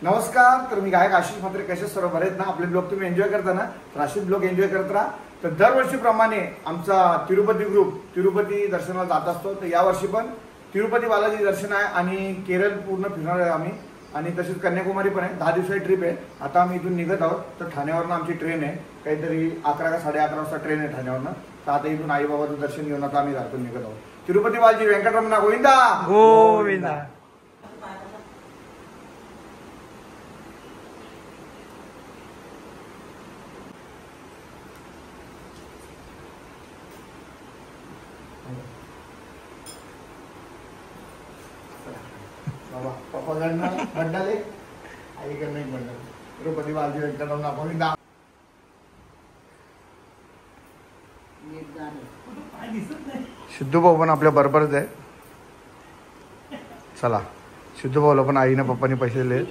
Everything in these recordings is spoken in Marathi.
नमस्कार. तर मी गायक आशिष म्हात्रे. कसे सर्व बरे आहेत ना? आपले ब्लॉग तुम्ही एन्जॉय करता ना? तर असेच ब्लॉग एन्जॉय करत राहा. तर दरवर्षीप्रमाणे आमचा तिरुपती ग्रुप तिरुपती दर्शनाला जात असतो. तर यावर्षी पण तिरुपती बालाजी दर्शन आहे आणि केरळ पूर्ण फिरणार आहे आम्ही. आणि तसेच कन्याकुमारी पण आहे. 10 दिवसाची ट्रिप आहे. आता आम्ही इथून निघत आहोत. तर ठाण्यावरनं आमची ट्रेन आहे. काहीतरी 11 का 11:30 वाजता ट्रेन आहे ठाण्यावरनं. तर आता इथून आईबाबाचं दर्शन घेऊन आता आम्ही घरातून निघत आहोत. तिरुपती बालाजी व्यंकटरमण गोविंदा गोविंदा. बाबा पप्पाकडनं बंडाले आईकडनं एक बंडल. तिरुपती बालाजी व्यंकटरमण गोविंदा. शुद्ध भाऊ पण आपल्या बरोबरच आहे. चला, शुद्ध भाऊला पण आईने पप्पानी पैसे दिले.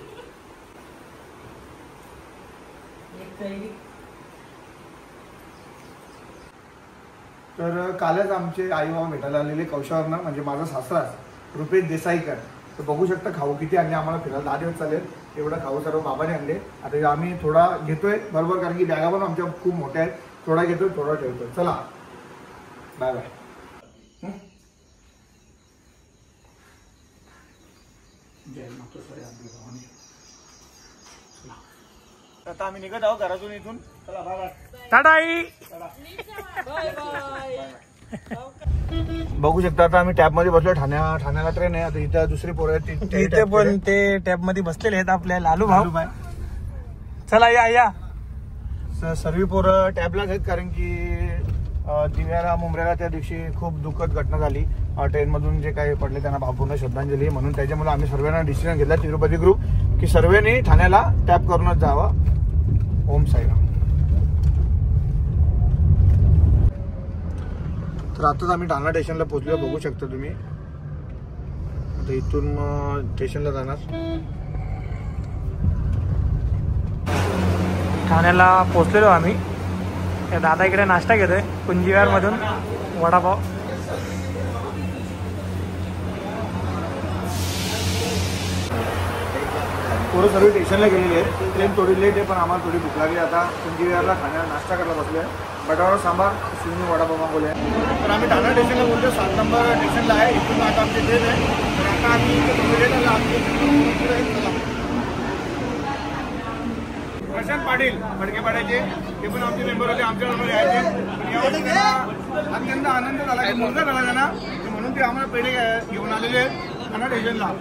तर कालच आमचे आई बाबा भेटायला आलेले कौशावरनं, म्हणजे माझा सासरा रुपेश देसाईकर. तर बघू शकता खाऊ किती आणले आम्हाला फिरायला. 10 दिवस चालेल एवढा खाऊ सर्व बाबाने आणले. आता आम्ही थोडा घेतोय बरोबर, कारण की बॅगा पण आमच्या खूप मोठ्या आहेत. थोडा घेतोय थोडा ठेवतोय. चला बाय बाय. आता आम्ही निघत आहोत घरातून इथून. चला बाय बाय. टाटा. बघू शकता आता आम्ही टॅब मध्ये बसलो. ठाण्याला ट्रेन आहे. आता इथं दुसरी पोरं आहेत. इथे पण ते टॅब मध्ये बसलेले आहेत आपल्या लालू भाऊ. चला या. सर्व पोरं टॅबलाच आहेत, कारण की दिव्याला मुंबईला त्या दिवशी खूप दुःखद घटना झाली. ट्रेन मधून जे काही पडले त्यांना भावपूर्ण श्रद्धांजली. म्हणून त्याच्यामुळे आम्ही सर्वांना डिसिजन घेतला तिरुपती ग्रुप की सर्वांनी ठाण्याला टॅब करूनच जावा. ओम साईराम. तर आताच आम्ही ठाणा स्टेशनला पोहोचलो. बघू शकता तुम्ही. आता इथून स्टेशनला जाणार. ठाण्याला पोहोचलेलो आम्ही. दादा इकडे नाश्ता घेतोय कुंजीवार मधून वडापाव. पोरं सर्व स्टेशनला गेलेले आहेत. ट्रेन थोडी लेट आहे पण आम्हाला थोडी भूक लागली. आता कुंजीवारला ठाण्याला नाश्ता करायला बसलोय. बटाटा सांबार शिवनी वडापाव मागवले. तर आम्ही ठाणा स्टेशनला बोलतो. 7 नंबर स्टेशनला आहे. इथून आता आमची ट्रेन आहे. तर आता आम्ही प्रशांत पाटील फडकेपाड्याचे ते पण आमचे मेंबर होते. आमच्याबरोबर यायचे. अत्यंत आनंद झाला की मुलगा झाला त्यांना, म्हणून ते आम्हाला पेढे घेऊन आलेले आहेत ठाणा स्टेशनला.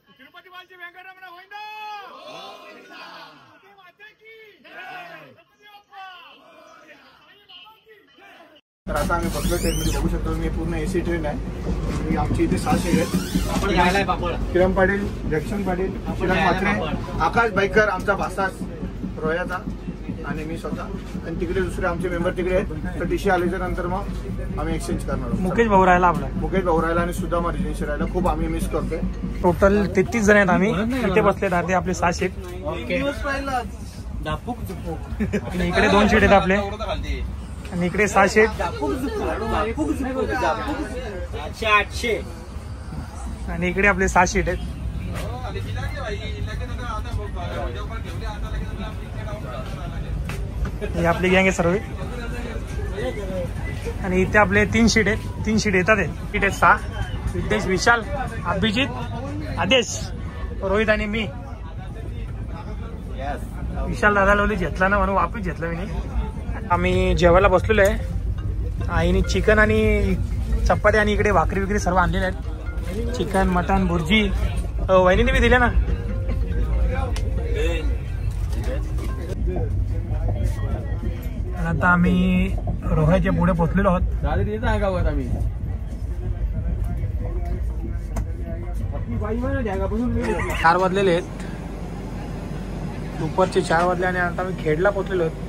तिरुपती बालाजी व्यंकटरमण गोविंदा. तर आता आम्ही बसलो ट्रेनमध्ये. बघू शकतो मी पूर्ण AC ट्रेन आहे. आमची इथे 6 सीट आहेत. किरण पाटील, जक्शन पाटील, चिराग म्हात्रे, आकाश बाईकर, आमचा भासास रोयाचा आणि मी स्वतः. आणि तिकडे दुसरे आमचे मेंबर तिकडे आहेत. तर TC आल्याच्या नंतर मग आम्ही एक्सचेंज करणार आहोत. मुकेश भाऊ राहिला आपला. मुकेश भाऊ राहिला आणि सुदामा रिजेंशी राहिला. खूप आम्ही मिस करतोय. टोटल 33 जण आहेत आम्ही. इथे बसलेत. अर्धे आपले 6 सीट. आणि इकडे 2 सीट आहेत आपले. आणि इकडे 6 सीट. आणि इकडे आपले 6 सीट आहेत. ही आपली गँग आहे सर्व. आणि इथे आपले 3 सीट आहेत. 3 सीट येतात. सीट आहेत 6. सिद्धेश, विशाल, अभिजित, आदेश, रोहित आणि मी. विशाल दादा लोली घेतला ना म्हणून वापस घेतला मी. आम्ही जेवायला बसलेलो आहे. आईने चिकन आणि चपाती आणि इकडे भाकरी वगैरे सर्व आणलेले आहेत. चिकन, मटन, भुर्जी वहिनीने मी दिले ना. आता आम्ही रोह्याच्या पुढे पोहोचलेलो आहोत. 4 वाजलेले आहेत. दुपारचे 4 वाजले आणि आता आम्ही खेडला पोहोचलेलो आहोत.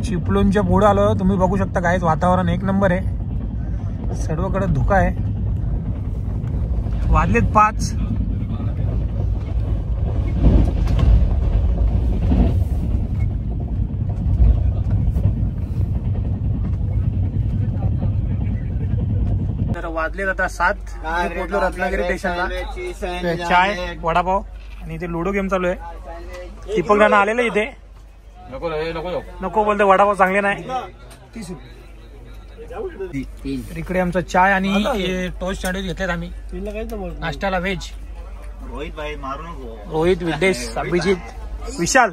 चिपळूणच्या पुढे आलो. तुम्ही बघू शकता गाईज वातावरण 1 नंबर आहे. सर्वकडे धुका आहे. वाजलेत 5. वाजले आता 7. पोहोचलो रत्नागिरी स्टेशनला. चाय वडापाव आणि इथे लुडो गेम चालू आहे. दीपक दादा आलेलं इथे. नको बोलते वडापाव चांगले नाही. 30 रुपये. इकडे आमचा चाय आणि टोस्ट सँडविच घेतलेत आम्ही. नाश्त्याला व्हेज. रोहित, विद्येश, अभिजित, विशाल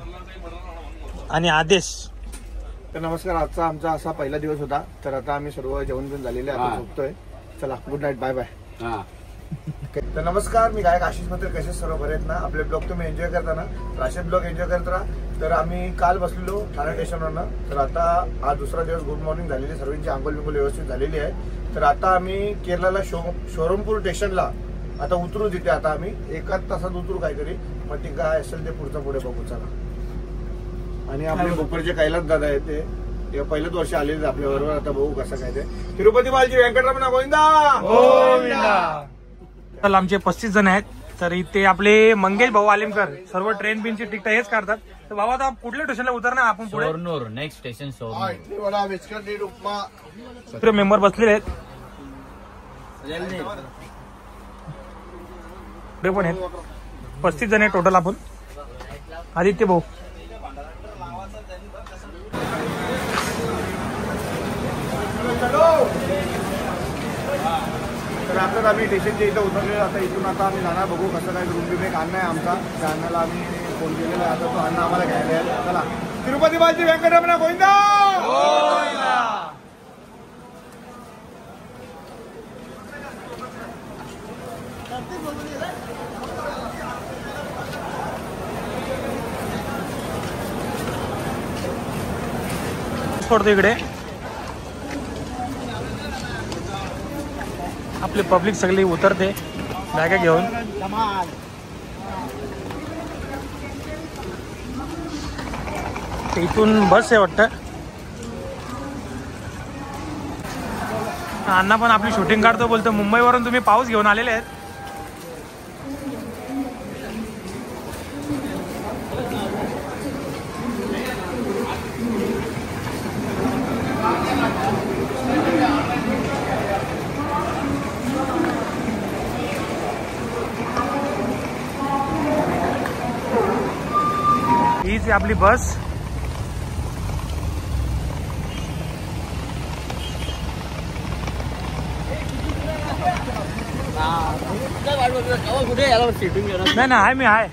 आणि आदेश. तर नमस्कार. आजचा आमचा असा पहिला दिवस होता. तर आता आम्ही सर्व जेवण घेऊन झालेले आता झोपतोय. चला गुड नाईट, बाय बाय. तर नमस्कार, मी गायक आशिष म्हात्रे. कसे सर्व बरे आहेत ना? आपले ब्लॉग तुम्ही एन्जॉय करता ना? राशीद ब्लॉग एन्जॉय करत राहा. तर आम्ही काल बसलेलो ठाणे स्टेशनवरनं. तर आता हा दुसरा दिवस. गुड मॉर्निंग झालेली, सर्वांची आंघोळ बिंघोळ व्यवस्थित झालेली आहे. तर आता आम्ही केरळला शोरमपूर स्टेशनला आता उतरू. तिथे आता आम्ही 1 तासात उतरू काहीतरी. मग ते काय असेल ते पुढे बघू. चला. आणि आपले भोकरचे कैलास दादा आहेत, ते पहिल्याच वर्ष आलेले आपल्या बरोबर. आता बघू कसं काय ते. तिरुपती बालाजी व्यंकटरमण गोविंदा. तर आमचे 35 जण आहेत. तर इथे आपले मंगेश भाऊ आलिमकर सर्व ट्रेन बिनची तिकीट हेच काढतात. तर बाबा आता कुठल्या स्टेशनला उतरणार आपण? पुढे नेक्स्ट स्टेशन मेंबर बसलेले आहेत. पुढे पण आहेत 35 जण आहेत टोटल आपण. आदित्य भाऊ. तर आता आम्ही स्टेशनच्या इथं उतरलेलो. आता इथून आता आम्ही जाणार. बघू कसं काय. रूम बिम एक अण्णा आहे आमचा. त्या अण्णाला आम्ही फोन केलेला आहे. आता तो अण्णा आम्हाला घ्यायला आहे. चला. तिरुपती बालाजी व्यंकटरमण गोविंदा. पडतो इकडे. आपली पब्लिक सगळी उतरते बॅगा घेऊन. इथून बस आहे वाटतं. अण्णा पण आपली शूटिंग काढतो. बोलतो मुंबईवरून तुम्ही पाऊस घेऊन आलेले आहेत. हीच आपली बस. नाही ना, आहे मी आहे.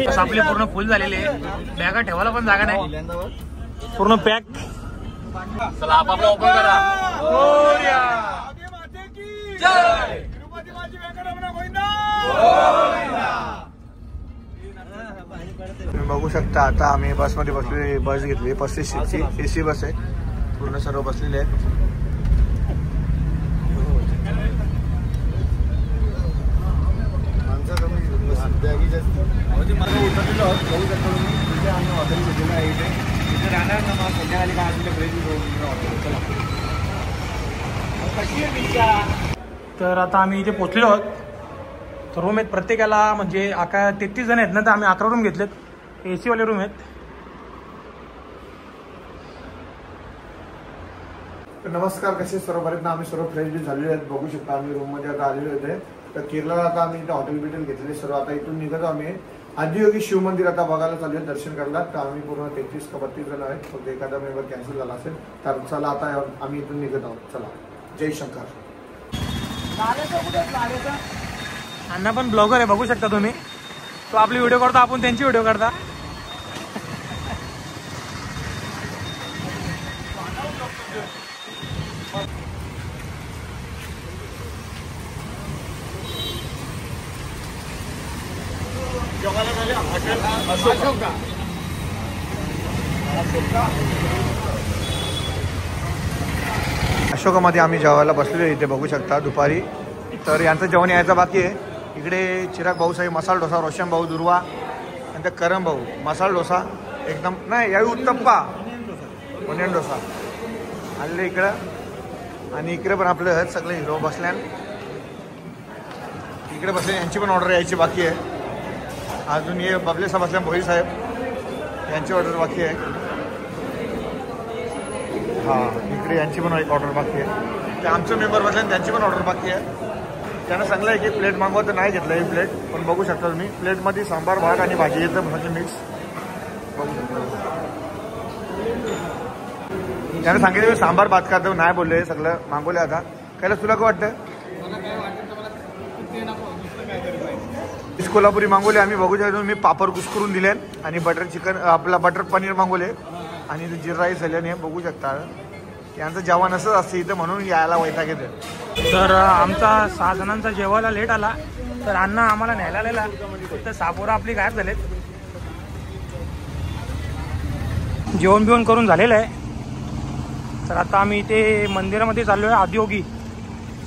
बस आपली पूर्ण फुल झालेली आहे. बॅगा ठेवायला पण जागा नाही. पूर्ण पॅक. चला आपापला ओपन करा. तुम्ही बघू शकता. आता आम्ही बसमध्ये बसले. बस घेतली 35 सीटची AC बस आहे. पूर्ण सर्व बसलेले आहेत. माणसं कमी बॅगी जास्त. उतरलेलो आहोत. बघू शकता तुम्ही. तिथे आम्ही हॉटेल घेतलेलं आहे. इथे राहणार ना. मग संध्याकाळी काय आम्ही ब्रेक चला. तर आता आम्ही इथे पोहोचलो आहोत. तर रूम आहेत प्रत्येकाला. म्हणजे 33 जण आहेत ना. तर आम्ही 11 रूम घेतलेत. AC वाले रूम आहेत. तर नमस्कार, कसे सर्व बरेच ना? आम्ही सर्व फ्रेश बी झालेले आहेत. बघू शकता आम्ही रूममध्ये आता आलेलो होते. तर केरळला आता आम्ही इथे हॉटेल बिटेल घेतलेले सर्व. आता इथून निघतो आम्ही. आदियोगी शिव मंदिर आता बघायला चालू आहे दर्शन करायला. तर आम्ही पूर्ण 33 का 32 जण आहेत. फक्त एखादा मेंबर कॅन्सल झाला असेल. तर चला आता आम्ही इथून निघत आहोत. चला. जय शंकर. अण्णा पण ब्लॉगर आहे. बघू शकता तुम्ही. तो आपली व्हिडिओ करता, आपण त्यांची व्हिडिओ करता. अशोकामध्ये आम्ही जेवायला बसलेलो इथे बघू शकता दुपारी. तर यांचं जेवण यायचं बाकी आहे. इकडे चिराग भाऊसाहेब मसाला डोसा, रोशन भाऊ दुर्वा, नंतर करम भाऊ मसाला डोसा एकदम नाही. यावेळी उत्तप्पा ओनियन डोसा आणले इकडं. आणि इकडे पण आपलं सगळे हिरो बसल्यान. इकडे बसले. यांची पण ऑर्डर यायची बाकी आहे. अजून हे बबले साहेब असल्या भोई साहेब यांची ऑर्डर बाकी आहे. हां इकडे यांची पण एक ऑर्डर बाकी आहे. ते आमचे मेंबर बसले त्यांची पण ऑर्डर बाकी आहे. त्यानं सांगलं आहे की प्लेट मागवा तर नाही घेतलं ही प्लेट, पण बघू शकता तुम्ही प्लेटमध्ये सांबार भात आणि भाजी येतं म्हणजे मिक्स बघू शकता. त्यानं सांगितलं सांबार भात का तर नाही बोलले सगळं मागवले. आता कैलास तुला काय वाटतं? कोल्हापुरी मागवले आम्ही बघू शकतो. मी पापड कुस्करून दिले आणि बटर चिकन आपला बटर पनीर मागवले आणि जिरा राईस झाल्याने बघू शकता. यांचं जेवण असंच असतं इथं म्हणून यायला वैताग येते. तर आमचा 6 जणांचा जेवायला लेट आला तर अण्णा आम्हाला न्यायला आलेला. तर सापोरा आपली गायब झालेत. जेवण बिवण करून झालेलं आहे. तर आता आम्ही इथे मंदिरामध्ये चाललो आहे. आदियोगी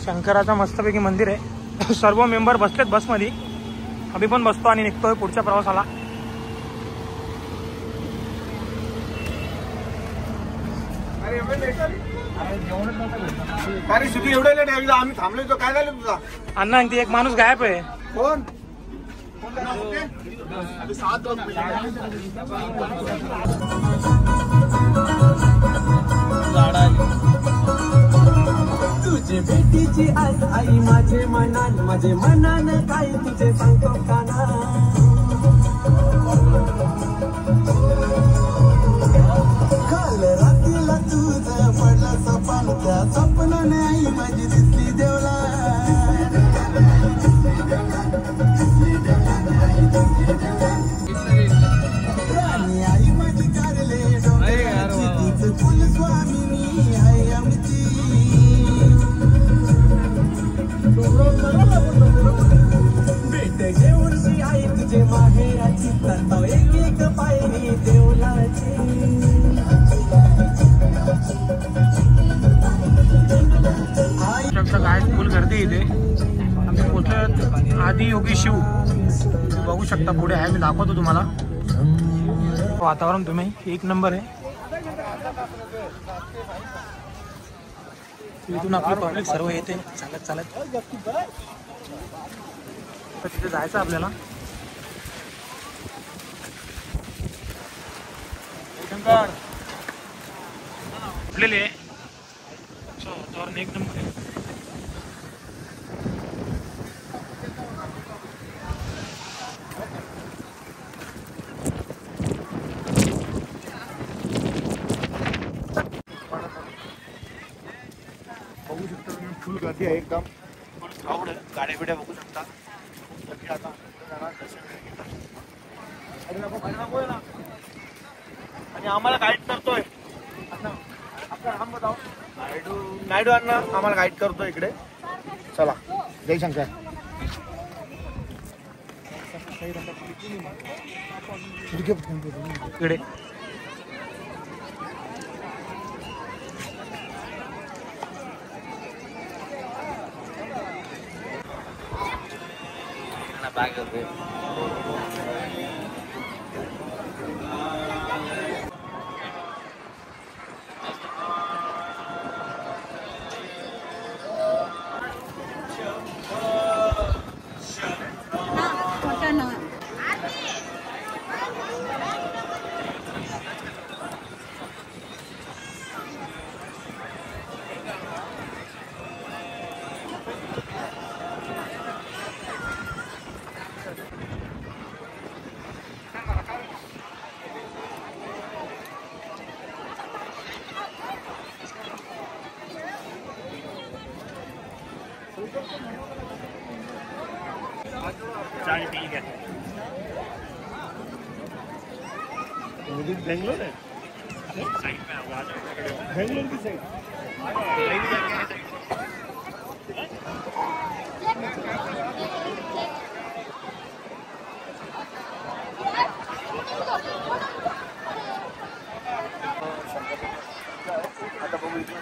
शंकराचं मस्तपैकी मंदिर आहे. सर्व मेंबर बसलेत बसमध्ये. आम्ही पण बसतो आणि निघतोय पुढच्या प्रवासाला. अरे सुधी एवढे लेट आहे आम्ही थांबलो तो काय झालं तुझा? अण्णा ती एक माणूस गायब आहे. कोण? तुझे भेटीची आज आई माझे मनान काय तुझे सांगतो काना. काल रात्रीला तुझं पडलं सपन त्या स्वप्नाने आई माझी दिसली देवला. राणी आई माझी कारले डोंगराची तीच फुल स्वामिनी आई आमची. भेट घेऊनशी आई तुझे माहेराची तरतो एक एक पायरी देवलाची. काय फुल गर्दी इथे. आम्ही पोहोचलो आदियोगी शिव. तुम्ही बघू शकता पुढे आहे. मी दाखवतो तुम्हाला. वातावरण तुम्ही एक नंबर आहे. इथून आपलं पब्लिक सर्व येते चालत चालत. तर तिथे जायचं आपल्याला. आपलेले वातावरण एक नंबर आहे. बघू शकता तुम्ही फुल गर्दी आहे एकदम. फुल क्राऊड आहे. गाड्या बिड्या बघू शकता. आता आणि आम्हाला गाईड करतोय नायडू अण्णा आम्हाला गाईड करतोय इकडे. चला जय शंकर. इकडे back of it. Chai P गए. बेंगलोर है. साइड में आवाज बेंगलोर की साइड. आता बघू इथे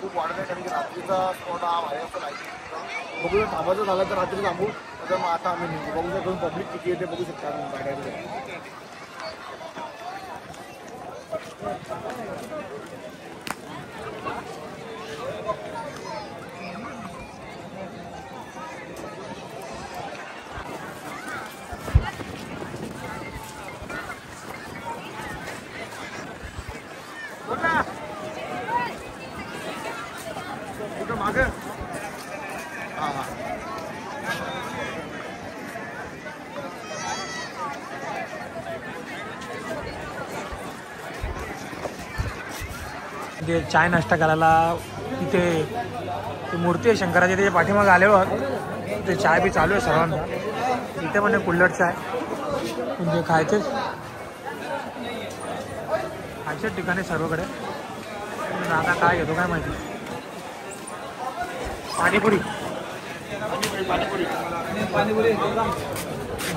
खूप वाढत आहे कारण की रात्रीचा स्पॉट हा आहे. बघूया थांबायचं झालं तर रात्री थांबू. तर मग आता आम्ही निघू. बघू शकतो पब्लिक किती येते बघू शकता आम्ही गाड्या. ते चाय नाश्ता करायला तिथे ती मूर्ती आहे शंकराची त्याच्या पाठीमागे आलेलो आहोत. ते चाय बी चालू आहे सर्वांचा. इथे पण कुल्हड चाय म्हणजे खायचेच ठिकाणी सर्वकडे. आता काय घेतो काय माहिती.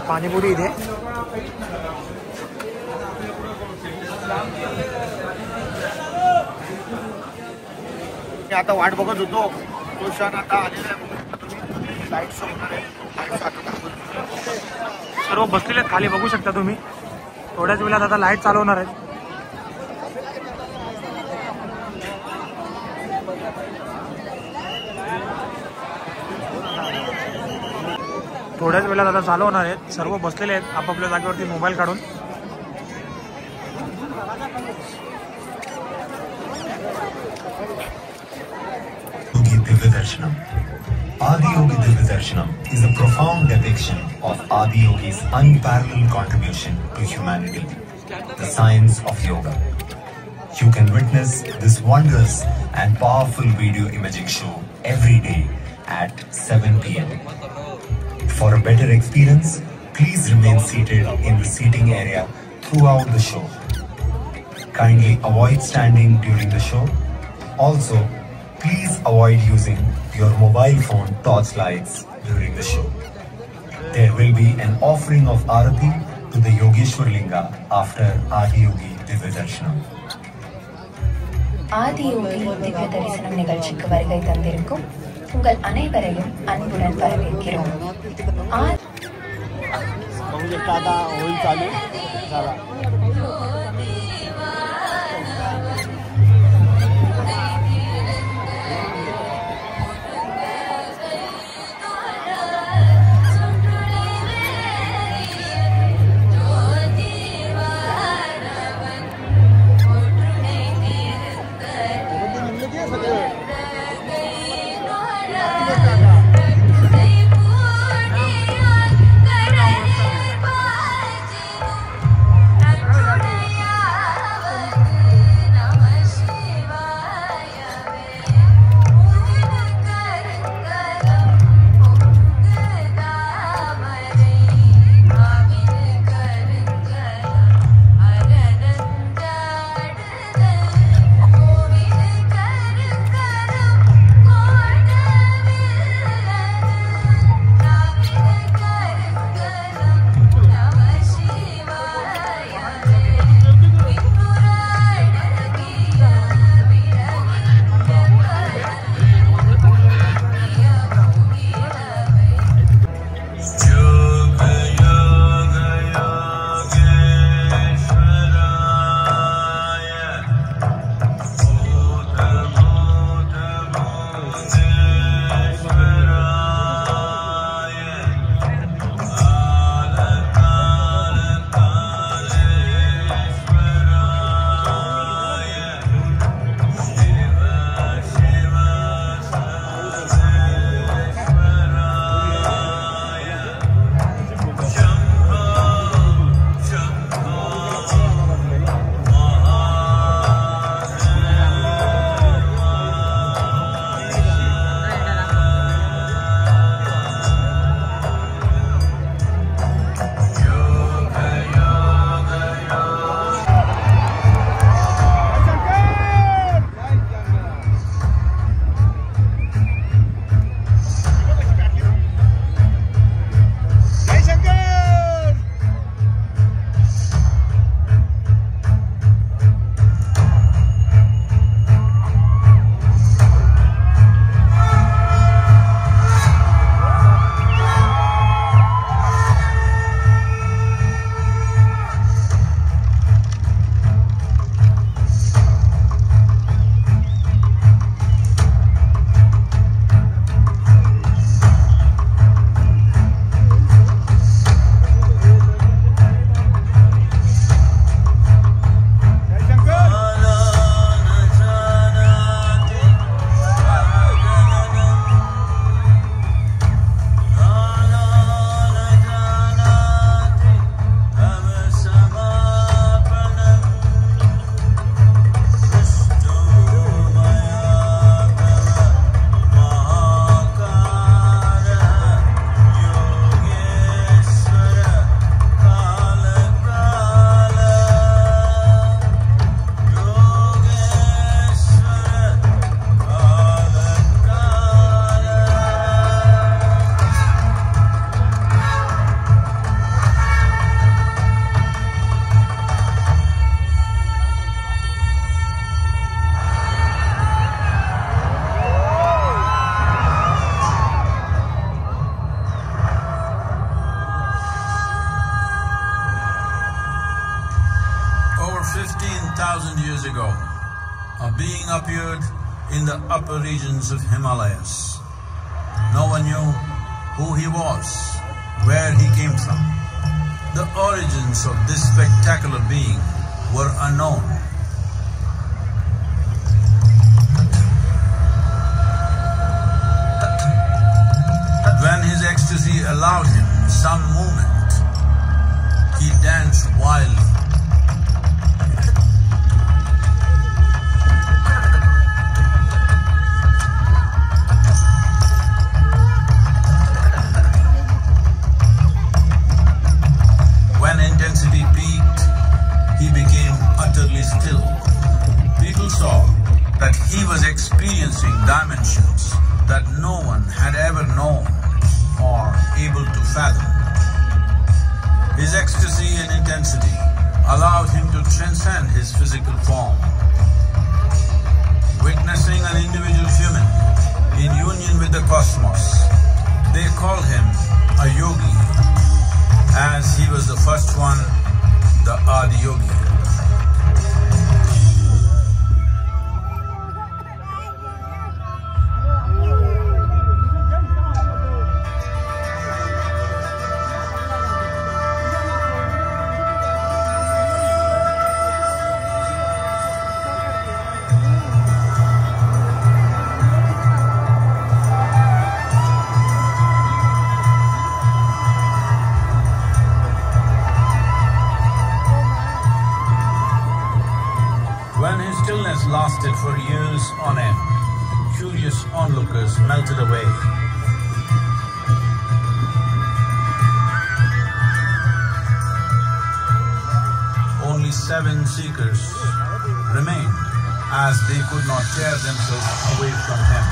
पाणीपुरी इथे आता वाट बघत होतो तो क्षण आता आलेला आहे. लाईट शो होणार आहे. सर्व बसलेले आहेत खाली बघू शकता तुम्ही. थोड्याच वेळात आता लाईट चालू होणार आहेत. थोड्याच वेळात आता चालू होणार आहेत. सर्व बसलेले आहेत आपापल्या जागेवरती मोबाईल काढून. Darshanam. Adi Yogi Divya Darshanam is a profound depiction of Adi Yogi's unparalleled contribution to humanity, the science of yoga. You can witness this wondrous and powerful video imaging show every day at 7 p.m. For a better experience, please remain seated in the seating area throughout the show. Kindly avoid standing during the show. Also, please avoid using your mobile phone torchlights during the show. There will be an offering of Arati to the Yogeshwar Linga after Adi Yogi Divya Darshanam. ஆதி யோகி திவ்ய தரிசனம் நிகழ்ச்சிக்கு வருகை தந்திருக்கும் உங்கள் அனைவரையும் அன்புடன் வரவேற்கிறோம். About 15,000 years ago, a being appeared in the upper regions of Himalayas. No one knew who he was, where he came from. The origins of this spectacular being were unknown. When his ecstasy allowed him some movement, he danced wildly. When intensity peaked, he became utterly still. People saw that he was experiencing dimensions that no one had ever known or able to fathom. His ecstasy and intensity allowed him to transcend his physical form. Witnessing an individual human in union with the cosmos, they called him a yogi, as he was the first one, the Adiyogi. When his stillness lasted for years on end, curious onlookers melted away. Only 7 seekers remained, as they could not tear themselves away from him.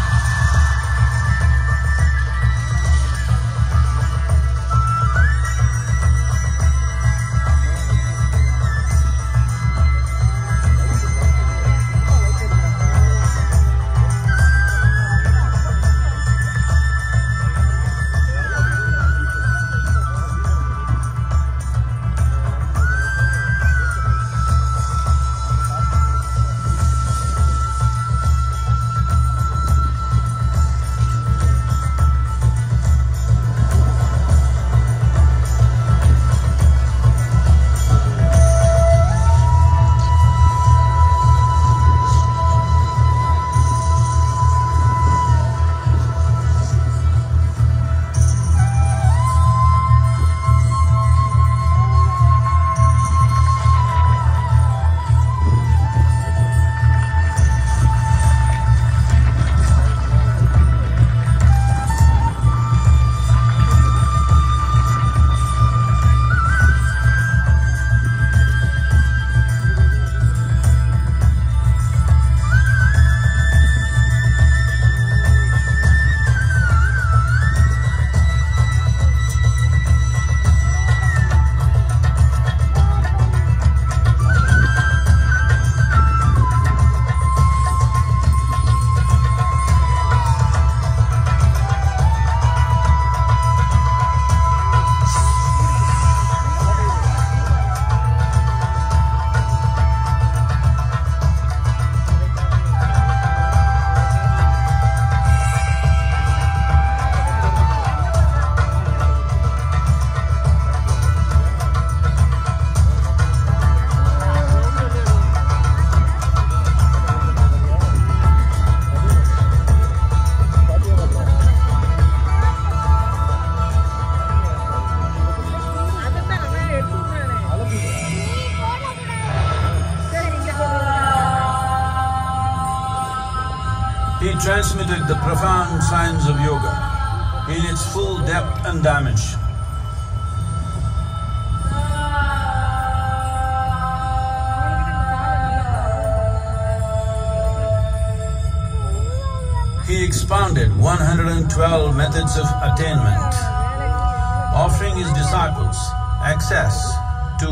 He transmitted the profound science of yoga in its full depth and dimension. He expounded 112 methods of attainment, offering his disciples access to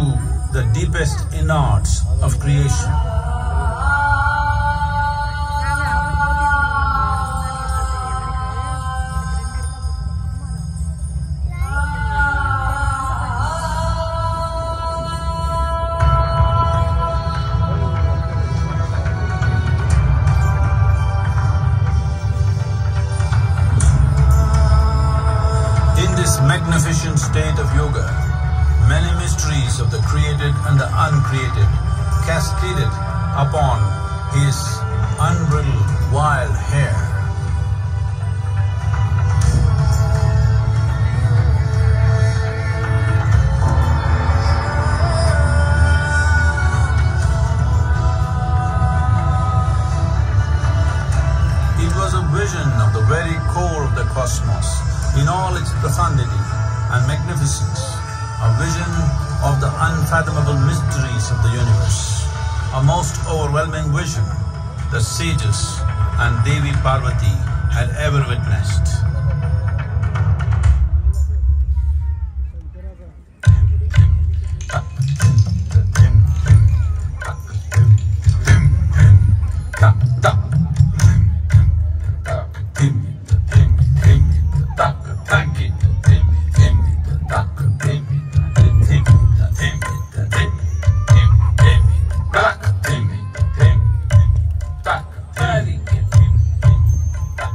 the deepest innards of creation. state of yoga, many mysteries of the created and the uncreated cascaded upon his unbridled wild hair. It was a vision of the very core of the cosmos in all its profundity and magnificence, a vision of the unfathomable mysteries of the universe, a most overwhelming vision the sages and Devi Parvati had ever witnessed.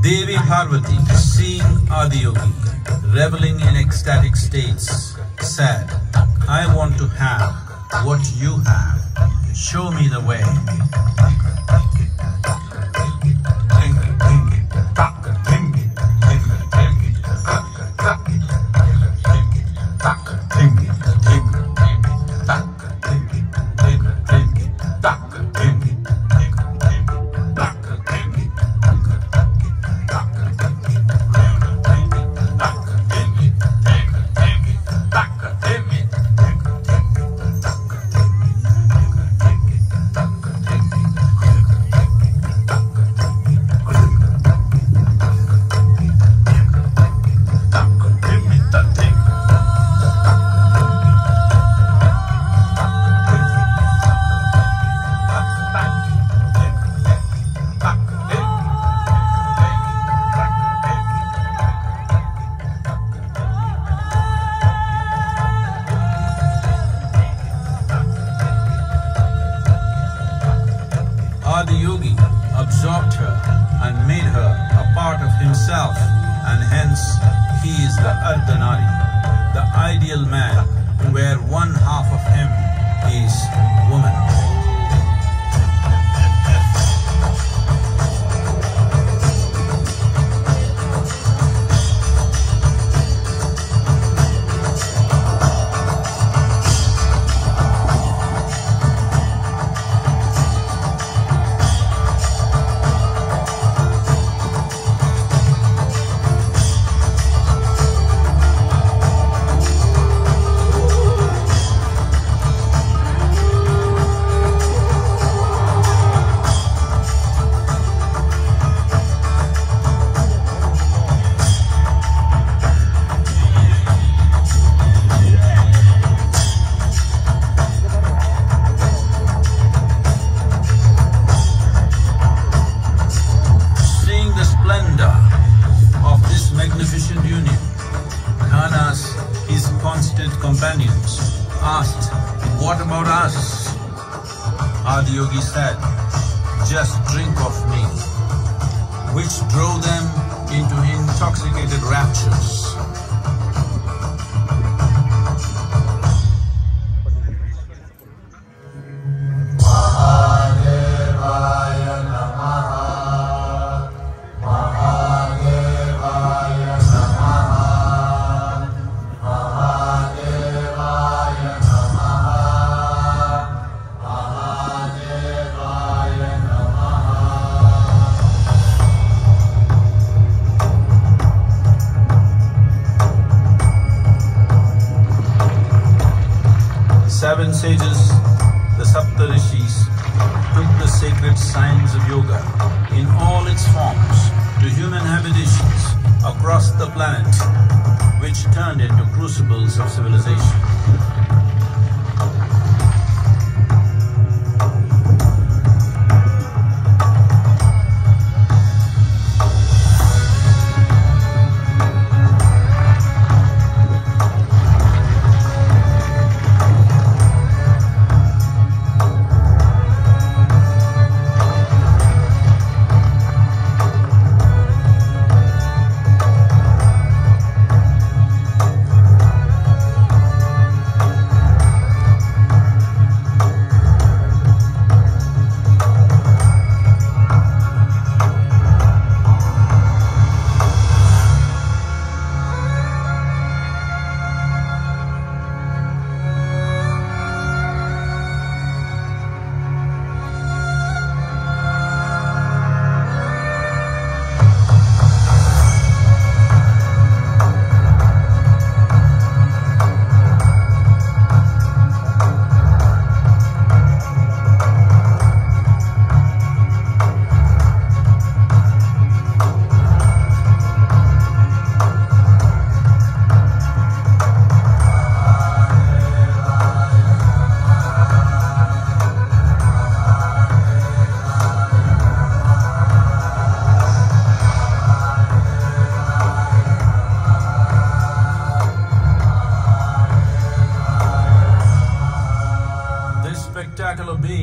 Devi Parvati, seeing Adiyogi reveling in ecstatic states, said, "I want to have what you have. Show me the way." Adiyogi absorbed her and made her a part of himself, and hence he is the Ardhanari, the ideal man, where one half of him is woman. Magnificent union, Khanas, his constant companions, asked, "What about us?" Adiyogi said, "Just drink of me," which drove them into intoxicated raptures. Seven sages, the Saptarishis, took the sacred science of yoga in all its forms to human habitations across the planet, which turned into crucibles of civilization.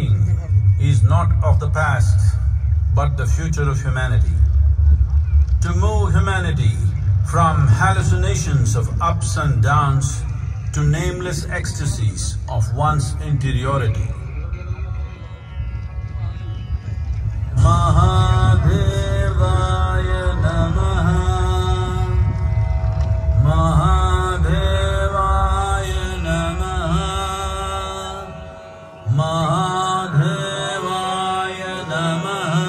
awakening is not of the past, but the future of humanity. To move humanity from hallucinations of ups and downs to nameless ecstasies of one's interiority. Mahadevaya Namaha, Mahadevaya Namaha, Mahadevaya Namaha.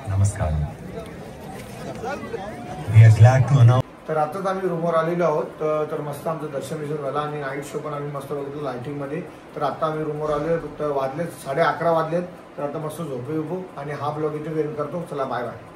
Namaskar. We are glad to announce. तर आताच आम्ही रूमवर आलेलो आहोत. तर मस्त आमचं दर्शन विषय झालं आणि नाईट शो पण आम्ही मस्त बघितलं लाइटिंग मध्ये. तर आता आम्ही रूमवर आलो. तर वाजलेत 11:30 वाजलेत. तर आता मस्त झोपू आणि हा ब्लॉग इथे वेळ करतो. चला बाय बाय.